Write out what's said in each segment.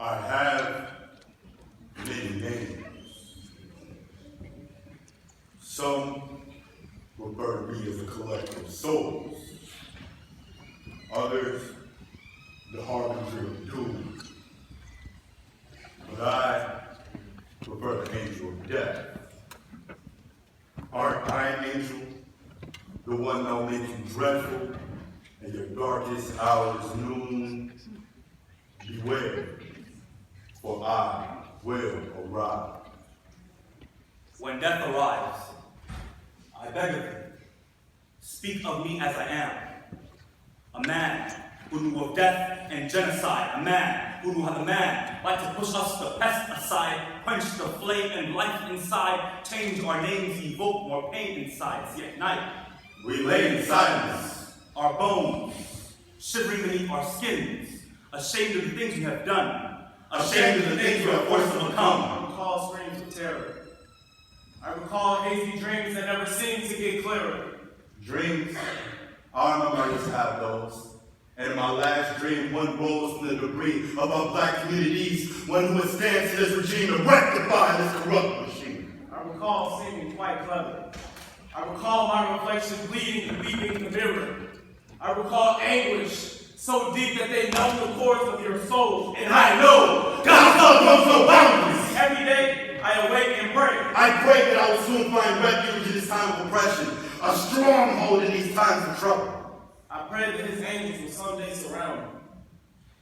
I have many names. Some refer to me as a collector of souls. Others, the harbinger of doom. But I prefer the angel of death. Aren't I an angel? The one that'll make you dreadful in your darkest hours, noon. Beware, for I will arrive. When death arrives, I beg of you, speak of me as I am. A man who knew of death and genocide. A man who knew how the man like to push us the pest aside, quench the flame and life inside, change our names, evoke more pain inside. See, at night, We lay in silence. our bones, shivering beneath our skins, ashamed of the things we have done, ashamed of the things we are forced to become. I recall screams of terror. I recall hazy dreams that never seem to get clearer. Dreams, our memories have those. And in my last dream, one rose from the debris of our black communities, one who withstands this regime and rectify this corrupt machine. I recall seeming quite clever. I recall my reflection bleeding and weeping in the mirror. I recall anguish so deep that they numb the chords of your soul. And I know God's love knows no boundaries. Every day, I awake and pray. I pray that I will soon find refuge in this time of oppression, a stronghold in these times of trouble. I pray that his angels will someday surround me.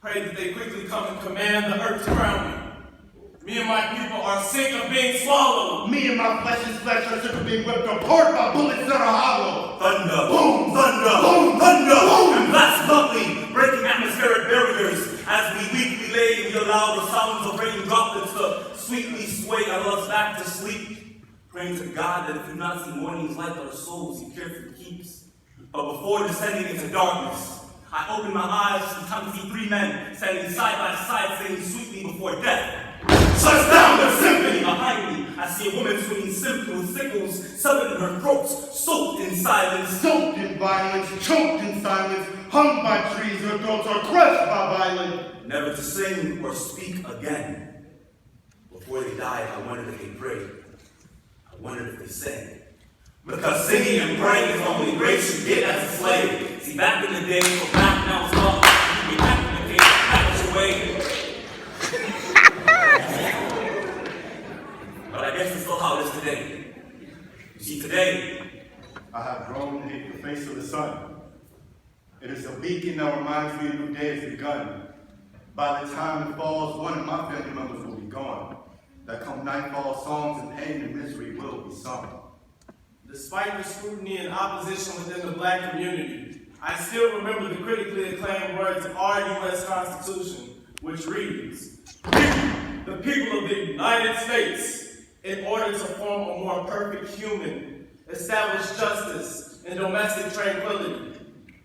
Pray that they quickly come and command the earth to ground me. Me and my people are sick of being swallowed. Me and my flesh is flesh are sick of being ripped apart by bullets that are hollow. Thunder, Boom! thunder, Boom! thunder, Boom! and blast bluntly, breaking atmospheric barriers. As we weakly lay, we allow the sounds of rain droplets to sweetly sway our loves back to sleep. Praying to God that if we not see mornings like our souls, He carefully keeps. But before descending into darkness, I open my eyes sometimes to see three men standing side by side, saying sweetly before death, Shuts down the symphony! behind me, I see a woman swinging simply with sickles, severed in her throat, soaked in silence. Soaked in violence, choked in silence, hung by trees, her throats are crushed by violence. Never to sing or speak again. Before they died, I wondered if they prayed. I wondered if they sang. Because singing and praying is only grace you get as a slave. See, back in the day, for back now it's all you be back in the day, back your way. But I guess it's still how it is today. You see, today, I have grown to hate the face of the sun. It is a beacon that reminds me a new day has begun. By the time it falls, one of my family members will be gone. That come nightfall, songs of pain and misery will be sung. Despite the scrutiny and opposition within the black community, I still remember the critically acclaimed words of our U.S. Constitution, which reads, "The people of the United States, in order to form a more perfect human, establish justice and domestic tranquility."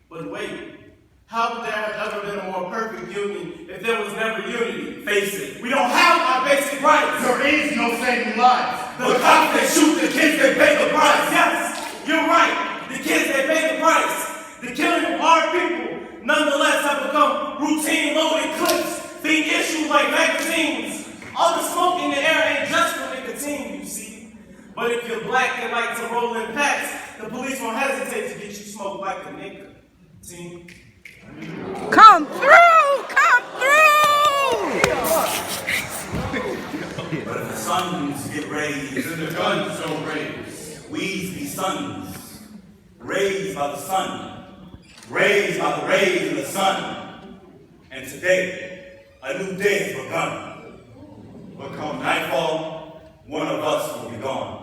But wait, how could there have ever been a more perfect union if there was never unity? face it. We don't have our basic rights. There is no saving lives. The cops that shoot, the kids that pay the price. Yes, you're right. The kids that pay the price. The killing of our people, nonetheless, have become routine loaded clips being issued like magazines. All the smoke in the air ain't just for nicotine, you see. But if you're black and like to roll in packs, the police won't hesitate to get you smoked like a nicotine. Come through! Come through! But if the suns get raised, And the guns don't raise. we's be sons, raised by the sun, raised by the rays of the sun. And today, a new day has begun. But come nightfall, one of us will be gone.